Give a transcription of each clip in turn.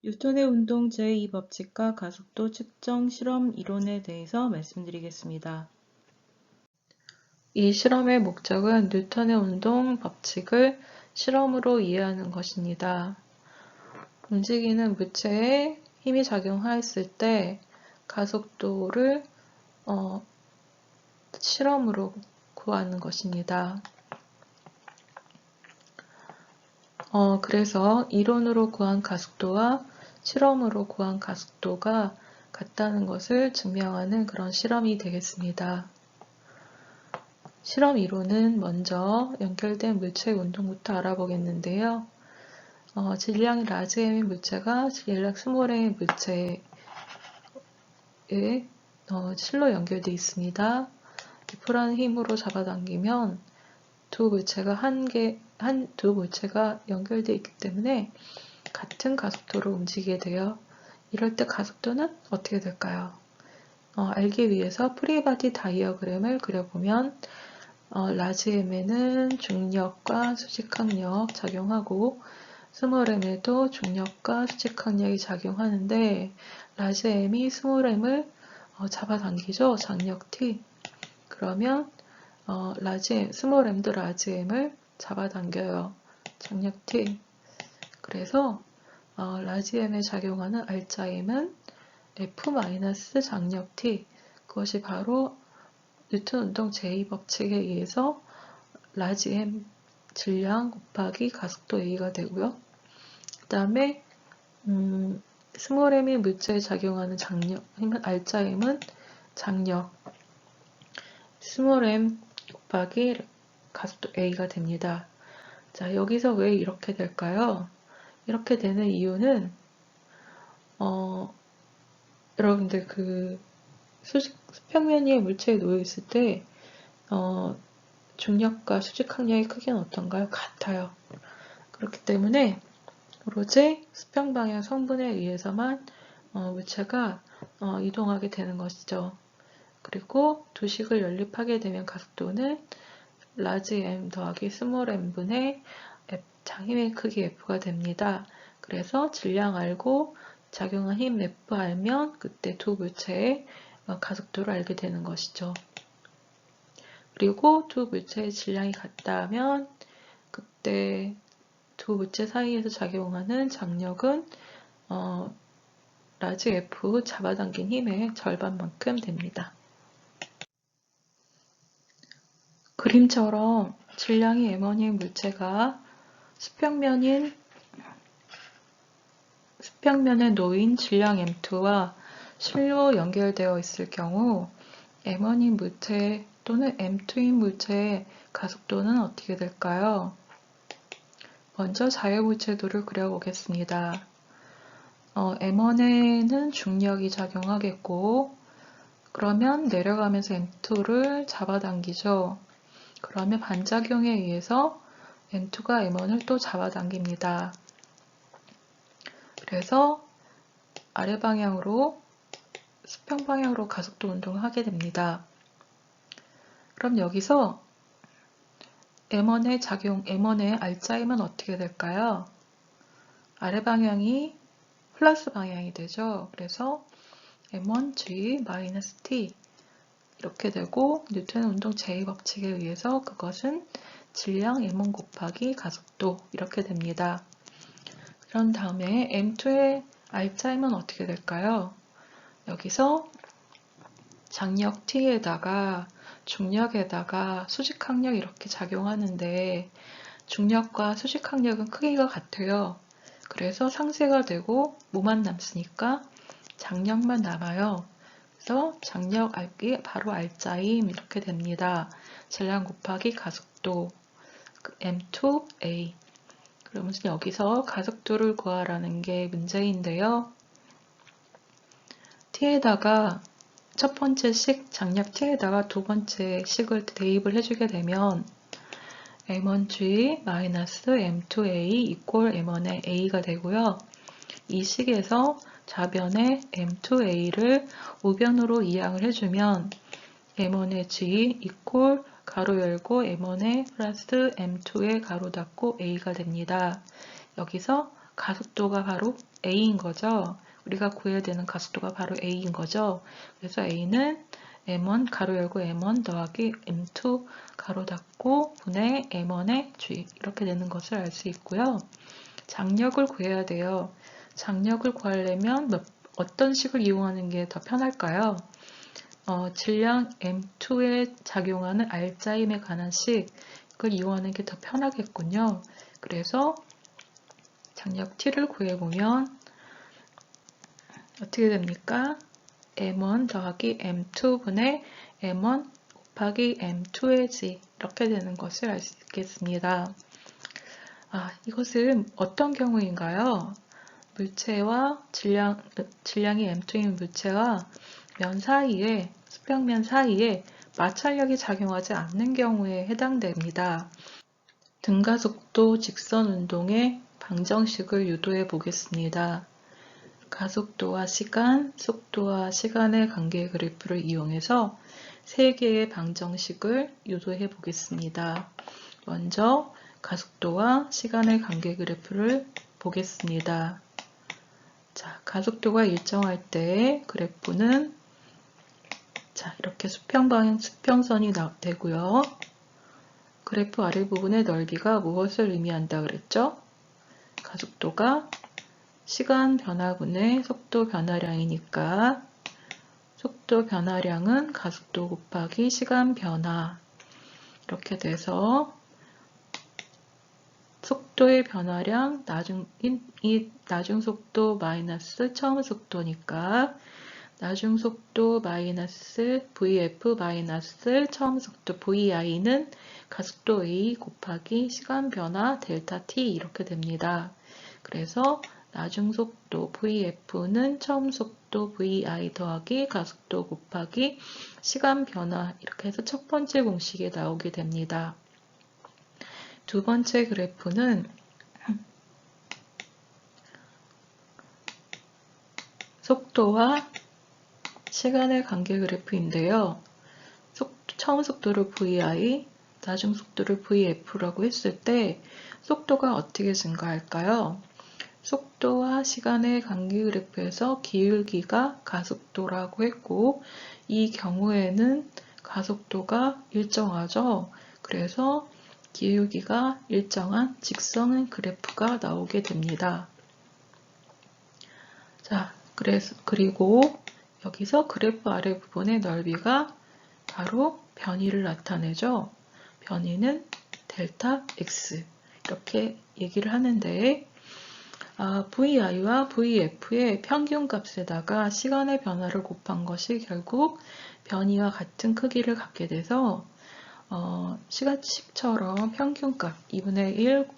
뉴턴의 운동 제2법칙과 가속도 측정 실험 이론에 대해서 말씀드리겠습니다. 이 실험의 목적은 뉴턴의 운동 법칙을 실험으로 이해하는 것입니다. 움직이는 물체에 힘이 작용하였을 때 가속도를 실험으로 구하는 것입니다. 그래서 이론으로 구한 가속도와 실험으로 구한 가속도가 같다는 것을 증명하는 그런 실험이 되겠습니다. 실험 이론은 먼저 연결된 물체의 운동부터 알아보겠는데요. 질량 라지 m의 물체가 질량 스몰 m의 물체에 실로 연결되어 있습니다. F라는 힘으로 잡아당기면 두 물체가 연결되어 있기 때문에 같은 가속도로 움직이게 돼요. 이럴 때 가속도는 어떻게 될까요? 알기 위해서 프리바디 다이어그램을 그려보면 라지 m에는 중력과 수직항력 작용하고 스몰 m에도 중력과 수직항력이 작용하는데 라지 m이 스몰 m을 잡아당기죠. 장력 T. 그러면 스몰 m도 라지 m을 잡아당겨요. 장력 T. 그래서 라지 m에 작용하는 알자임은 F- 장력 T. 그것이 바로 뉴턴 운동 제2법칙에 의해서 라지 m 질량 곱하기 가속도 A가 되고요. 그 다음에 스몰 m이 물체에 작용하는 알자임은 장력 스몰 m 곱하기 가속도 A가 됩니다. 자, 여기서 왜 이렇게 될까요? 이렇게 되는 이유는 여러분들 수평면 위에 물체에 놓여 있을 때 중력과 수직항력의 크기는 어떤가요? 같아요. 그렇기 때문에 오로지 수평 방향 성분에 의해서만 물체가 이동하게 되는 것이죠. 그리고 두 식을 연립하게 되면 가속도는 라지 m 더하기 스몰 m 분의 힘의 크기 F가 됩니다. 그래서 질량 알고 작용한 힘 F 알면 그때 두 물체의 가속도를 알게 되는 것이죠. 그리고 두 물체의 질량이 같다면 그때 두 물체 사이에서 작용하는 장력은 라지 F 잡아당긴 힘의 절반만큼 됩니다. 그림처럼 질량이 m1인 물체가 수평면에 놓인 질량 m2와 실로 연결되어 있을 경우 m1인 물체 또는 m2인 물체의 가속도는 어떻게 될까요? 먼저 자유물체도를 그려보겠습니다. m1에는 중력이 작용하겠고 그러면 내려가면서 m2를 잡아당기죠. 그러면 반작용에 의해서 m2가 m1을 또 잡아당깁니다. 그래서 아래 방향으로 수평 방향으로 가속도 운동을 하게 됩니다. 그럼 여기서 M1의 알자임은 어떻게 될까요? 아래 방향이 플러스 방향이 되죠. 그래서 M1G-T 이렇게 되고 뉴턴 운동 제2법칙에 의해서 그것은 질량 M1 곱하기 가속도 이렇게 됩니다. 그런 다음에 M2의 알자임은 어떻게 될까요? 여기서 장력 T에다가 중력에다가 수직항력 이렇게 작용하는데 중력과 수직항력은 크기가 같아요. 그래서 상쇄가 되고 뭐만 남습니까? 장력만 남아요. 그래서 장력 알기 바로 알자임 이렇게 됩니다. 질량 곱하기 가속도 M2A. 그러면 여기서 가속도를 구하라는 게 문제인데요. T에다가 첫 번째 식 장력 T에다가 두 번째 식을 대입을 해주게 되면 M1G-M2A 이퀄 M1의 A가 되고요. 이 식에서 좌변에 M2A를 우변으로 이항을 해주면 M1의 G 이퀄 가로 열고 M1의 플러스 M2의 가로 닫고 A가 됩니다. 여기서 가속도가 바로 A인 거죠. 우리가 구해야 되는 가속도가 바로 A인 거죠. 그래서 A는 M1 가로 열고 M1 더하기 M2 가로 닫고 분의 M1의 G 이렇게 되는 것을 알 수 있고요. 장력을 구해야 돼요. 장력을 구하려면 어떤 식을 이용하는 게 더 편할까요? 질량 M2에 작용하는 알짜임에 관한 식을 이용하는 게 더 편하겠군요. 그래서 장력 T를 구해보면 어떻게 됩니까? M1 더하기 M2분의 M1 곱하기 M2의 G 이렇게 되는 것을 알 수 있겠습니다. 이것은 어떤 경우인가요? 물체와 질량이 M2인 물체와 면 사이에, 수평면 사이에 마찰력이 작용하지 않는 경우에 해당됩니다. 등가속도 직선 운동의 방정식을 유도해 보겠습니다. 가속도와 시간, 속도와 시간의 관계 그래프를 이용해서 3개의 방정식을 유도해 보겠습니다. 먼저 가속도와 시간의 관계 그래프를 보겠습니다. 자, 가속도가 일정할 때 그래프는 이렇게 수평선이 되고요. 그래프 아래 부분의 넓이가 무엇을 의미한다 그랬죠? 가속도가 시간 변화분의 속도 변화량이니까 속도 변화량은 가속도 곱하기 시간 변화 이렇게 돼서 속도의 변화량 나중 속도 마이너스 처음 속도니까 나중 속도 마이너스 VF 마이너스 처음 속도 VI는 가속도 A 곱하기 시간 변화 델타 T 이렇게 됩니다. 그래서 나중 속도 VF는 처음 속도 VI 더하기 가속도 곱하기 시간 변화 이렇게 해서 첫 번째 공식이 나오게 됩니다. 두 번째 그래프는 속도와 시간의 관계 그래프인데요. 처음 속도를 VI, 나중 속도를 VF라고 했을 때 속도가 어떻게 증가할까요? 속도와 시간의 관계 그래프에서 기울기가 가속도라고 했고 이 경우에는 가속도가 일정하죠. 그래서 기울기가 일정한 직선 그래프가 나오게 됩니다. 자, 그리고 여기서 그래프 아래 부분의 넓이가 바로 변위를 나타내죠. 변위는 델타 X 이렇게 얘기를 하는데 VI와 VF의 평균값에다가 시간의 변화를 곱한 것이 결국 변위와 같은 크기를 갖게 돼서 시가식처럼 평균값 2분의 1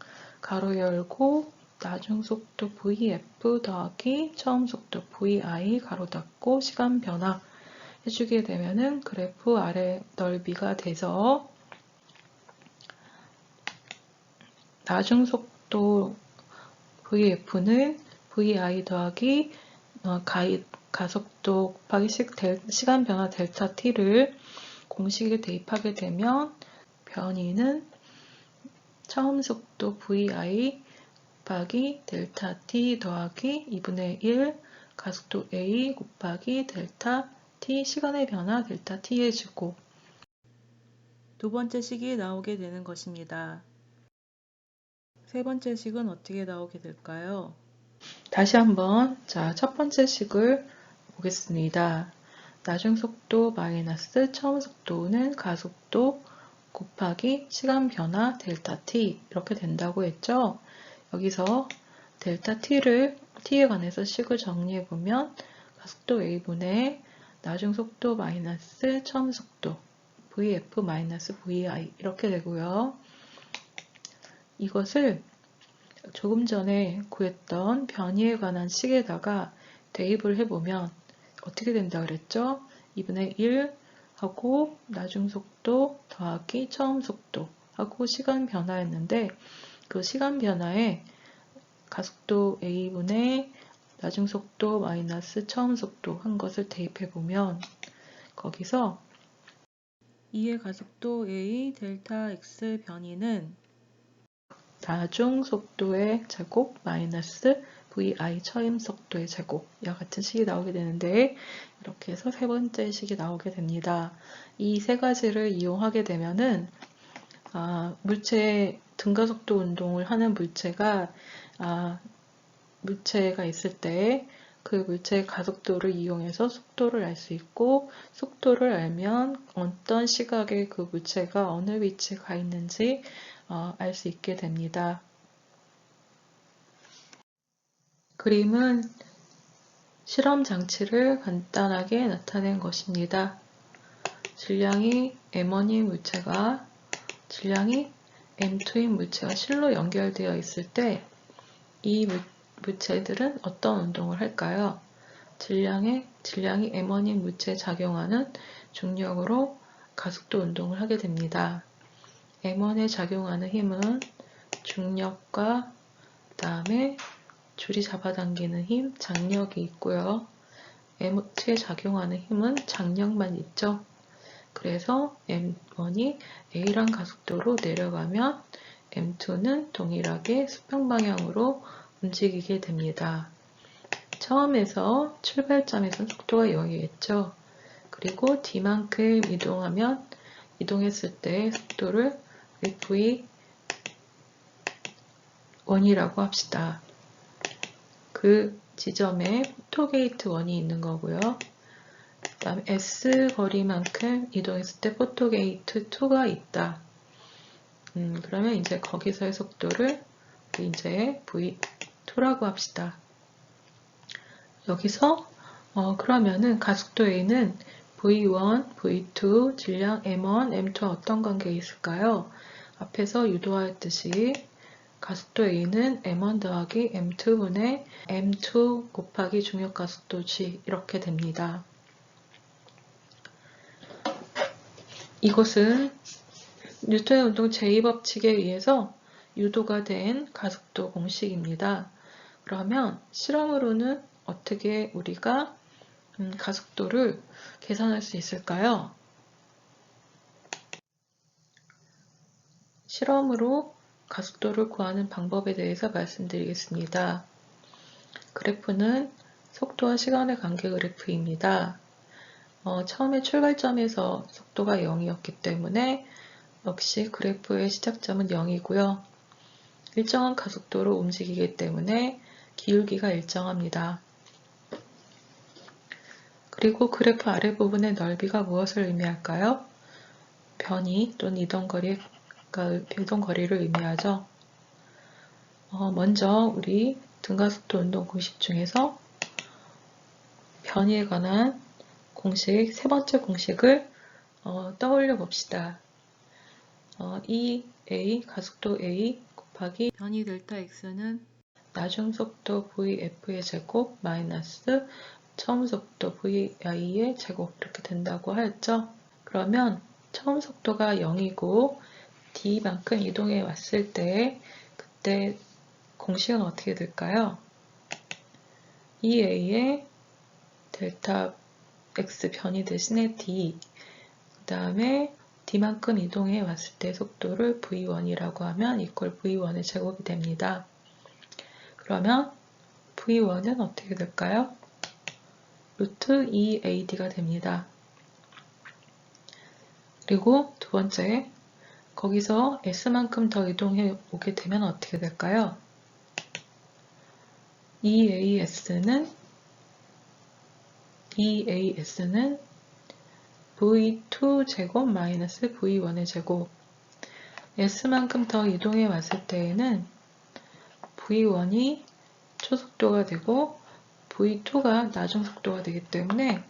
가로 열고 나중 속도 VF 더하기 처음 속도 VI 가로 닫고 시간 변화 해주게 되면은 그래프 아래 넓이가 돼서 나중 속도 VF는 VI 더하기 가속도 곱하기 시간 변화 델타 T를 공식에 대입하게 되면 변위는 처음 속도 VI 곱하기 델타 T 더하기 2분의 1 가속도 A 곱하기 델타 T 시간의 변화 델타 T에 주고 두 번째 식이 나오게 되는 것입니다. 세 번째 식은 어떻게 나오게 될까요? 다시 한번 첫 번째 식을 보겠습니다. 나중 속도 마이너스 처음 속도는 가속도 곱하기 시간 변화 델타 t 이렇게 된다고 했죠. 여기서 델타 t에 관해서 식을 정리해 보면 가속도 a분의 나중 속도 마이너스 처음 속도 vf 마이너스 vi 이렇게 되고요. 이것을 조금 전에 구했던 변위에 관한 식에다가 대입을 해보면 어떻게 된다 그랬죠? 2분의 1 하고 나중 속도 더하기 처음 속도 하고 시간 변화였는데 그 시간 변화에 가속도 a분의 나중 속도 마이너스 처음 속도 한 것을 대입해보면 거기서 2의 가속도 a 델타 x 변위는 나중 속도의 제곱 마이너스 vi 처임 속도의 제곱 이와 같은 식이 나오게 되는데 이렇게 해서 세 번째 식이 나오게 됩니다. 이 세 가지를 이용하게 되면은 물체 등가속도 운동을 하는 물체가 있을 때 그 물체의 가속도를 이용해서 속도를 알 수 있고 속도를 알면 어떤 시각에 그 물체가 어느 위치에 가 있는지 알 수 있게 됩니다. 그림은 실험 장치를 간단하게 나타낸 것입니다. 질량이 m1인 물체가 질량이 m2인 물체와 실로 연결되어 있을 때 이 물체들은 어떤 운동을 할까요? 질량이 m1인 물체에 작용하는 중력으로 가속도 운동을 하게 됩니다. m1에 작용하는 힘은 중력과 그다음에 줄이 잡아당기는 힘, 장력이 있고요. m2에 작용하는 힘은 장력만 있죠. 그래서 m1이 a란 가속도로 내려가면 m2는 동일하게 수평 방향으로 움직이게 됩니다. 처음에서 출발점에선 속도가 0이겠죠. 그리고 d만큼 이동했을 때 속도를 v1이라고 합시다. 그 지점에 포토게이트 1이 있는 거고요. 그 다음에 s 거리만큼 이동했을 때 포토게이트 2가 있다. 그러면 이제 거기서의 속도를 이제 v2라고 합시다. 여기서 그러면은 가속도 A는 V1, V2, 질량 M1, M2와 어떤 관계가 있을까요? 앞에서 유도하였듯이 가속도 A는 M1 더하기 M2분의 M2 곱하기 중력 가속도 G 이렇게 됩니다. 이것은 뉴턴의 운동 제2법칙에 의해서 유도가 된 가속도 공식입니다. 그러면 실험으로는 어떻게 우리가 가속도를 계산할 수 있을까요? 실험으로 가속도를 구하는 방법에 대해서 말씀드리겠습니다. 그래프는 속도와 시간의 관계 그래프입니다. 처음에 출발점에서 속도가 0이었기 때문에 역시 그래프의 시작점은 0이고요. 일정한 가속도로 움직이기 때문에 기울기가 일정합니다. 그리고 그래프 아래 부분의 넓이가 무엇을 의미할까요? 변이 또는 이동거리를 의미하죠. 먼저 우리 등가속도 운동 공식 중에서 변이에 관한 공식, 세 번째 공식을 떠올려 봅시다. EA, 가속도 A 곱하기 변이 델타 X는 나중 속도 VF의 제곱 마이너스 처음 속도 VI의 제곱 이렇게 된다고 하였죠. 그러면 처음 속도가 0이고 D만큼 이동해 왔을 때 그때 공식은 어떻게 될까요? EA의 델타 X 변이 대신에 D 그 다음에 D만큼 이동해 왔을 때 속도를 V1이라고 하면 이퀄 V1의 제곱이 됩니다. 그러면 V1은 어떻게 될까요? 루트 2AD가 됩니다. 그리고 두 번째, 거기서 S만큼 더 이동해 오게 되면 어떻게 될까요? EAS는 V2 제곱 마이너스 V1의 제곱. S만큼 더 이동해 왔을 때에는 V1이 초속도가 되고 V2가 나중 속도가 되기 때문에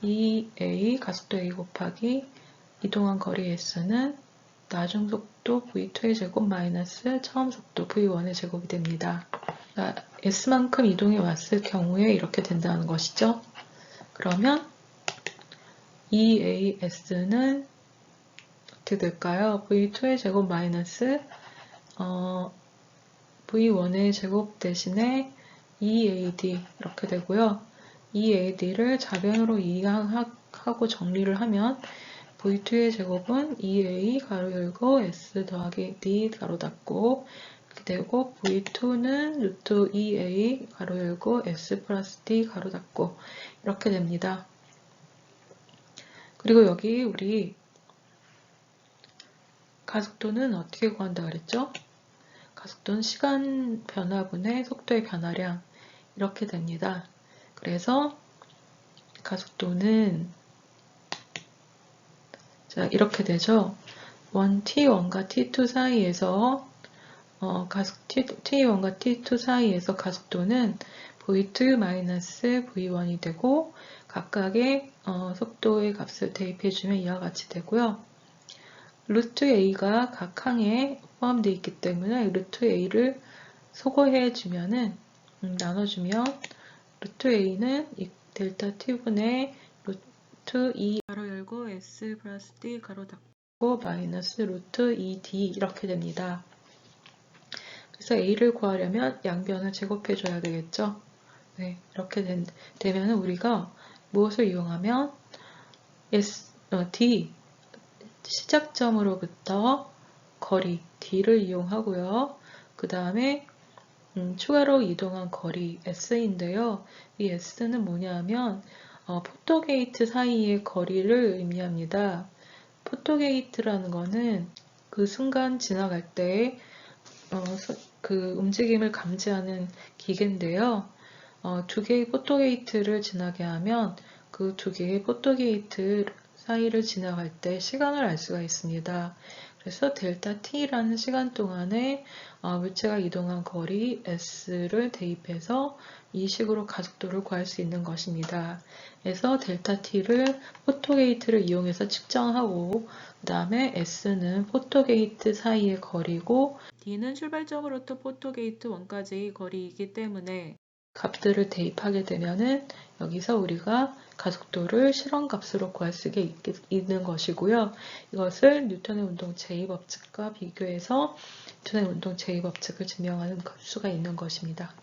EA 가속도 A 곱하기 이동한 거리 S는 나중 속도 V2의 제곱 마이너스 처음 속도 V1의 제곱이 됩니다. 그러니까 S만큼 이동해 왔을 경우에 이렇게 된다는 것이죠. 그러면 EAS는 어떻게 될까요? V2의 제곱 마이너스 V1의 제곱 대신에 EAD 이렇게 되고요. EAD를 좌변으로 이항하고 정리를 하면 V2의 제곱은 2A 가로 열고 S 더하기 D 가로 닫고 이렇게 되고 V2는 루트 2A 가로 열고 S 플러스 D 가로 닫고 이렇게 됩니다. 그리고 여기 우리 가속도는 어떻게 구한다 그랬죠? 가속도는 시간 변화분의 속도의 변화량 이렇게 됩니다. 그래서 가속도는 자 이렇게 되죠. T1과 T2 사이에서 T1과 T2 사이에서 가속도는 V2-V1이 되고 각각의 속도의 값을 대입해주면 이와 같이 되고요. 루트 A가 각 항에 포함되어 있기 때문에 루트 A를 소거해주면은 나눠주면 루트 A는 델타 T분의 루트 2 가로 열고 S 플러스 D 가로 닫고 마이너스 루트 2D 이렇게 됩니다. 그래서 A를 구하려면 양변을 제곱해줘야 되겠죠. 네, 이렇게 되면 우리가 무엇을 이용하면 D 시작점으로부터 거리 D를 이용하고요. 그 다음에 추가로 이동한 거리 S인데요. 이 S는 뭐냐면 포토게이트 사이의 거리를 의미합니다. 포토게이트라는 거는 그 순간 지나갈 때 그 움직임을 감지하는 기계인데요. 두 개의 포토게이트를 지나게 하면 그 두 개의 포토게이트 사이를 지나갈 때 시간을 알 수가 있습니다. 그래서 델타 t라는 시간 동안에 물체가 이동한 거리 s를 대입해서 이 식으로 가속도를 구할 수 있는 것입니다. 그래서 델타 t를 포토게이트를 이용해서 측정하고 그 다음에 s는 포토게이트 사이의 거리고 d는 출발점으로부터 포토게이트 1까지의 거리이기 때문에 값들을 대입하게 되면은 여기서 우리가 가속도를 실험값으로 구할 수 있는 것이고요. 이것을 뉴턴의 운동 제2법칙과 비교해서 뉴턴의 운동 제2법칙을 증명하는 수가 있는 것입니다.